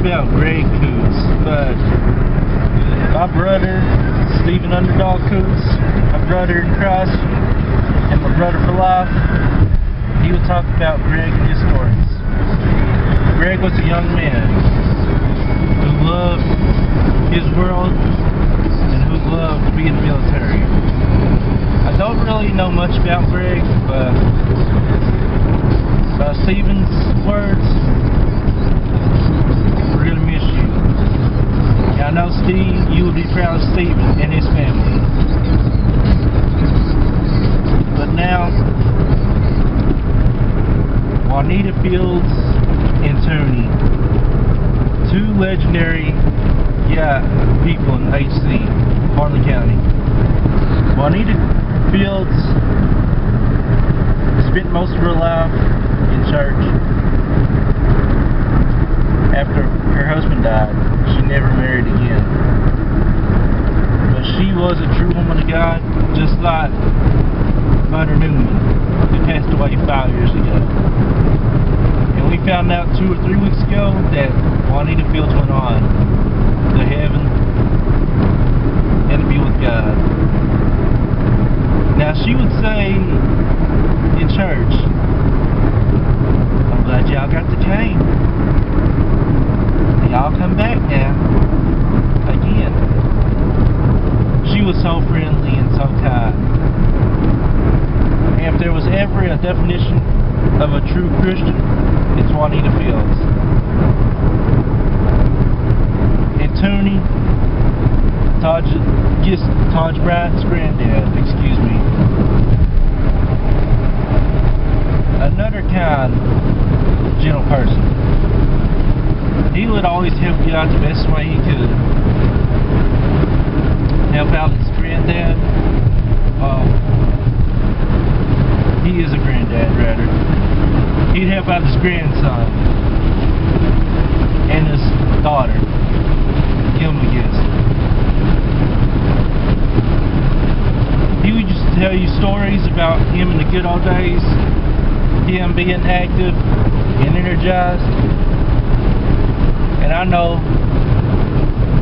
about Greg Coots, but my brother, Stephen Underdog Coots, my brother in Christ, and my brother for life, he would talk about Greg and his stories. Greg was a young man who loved his world and who loved to be in the military. I don't really know much about Greg, but by Stephen's words, we're going to miss you. And I know, Steve, you will be proud of Stephen and his family. But now, Juanita Fields and Toonie, two legendary people in HC, Harlan County. Juanita Fields spent most of her life in church. After her husband died, she never married again. But she was a true woman of God, just like Mother Newman, who passed away 5 years ago. And we found out 2 or 3 weeks ago that Juanita Fields went on to heaven and to be with God. Now she would say in church, "I'm glad y'all got the cane. Y'all come back now again." She was so friendly and so kind. And if there was ever a definition of a true Christian, it's Juanita Fields. And Toonie, Todd Bryant's granddad, another kind, gentle person. He would always help you out the best way he could. Help out his granddad. He is a granddad, rather. He'd help out his grandson and his daughter. Give him a gift. He would just tell you stories about him in the good old days, him being active and energized. And I know,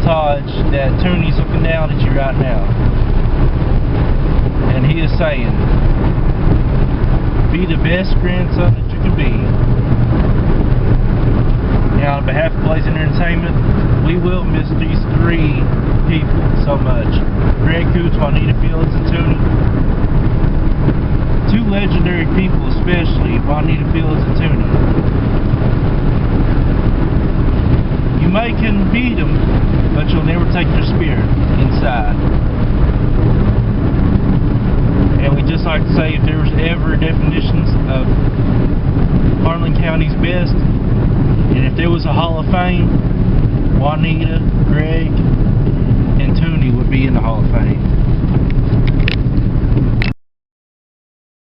Todd, that Toonie's looking down at you right now. And he is saying, be the best grandson that you can be. Now, on behalf of Blazin Entertainment, we will miss these 3 people so much. Greg Coots, Juanita Fields, and Toonie. 2 legendary people, especially Juanita Fields and Toonie. You may can beat them, but you'll never take their spirit inside. And we just like to say, if there was ever definitions of Harlan County's best, and if there was a Hall of Fame, Juanita, Greg, and Toonie would be in the Hall of Fame.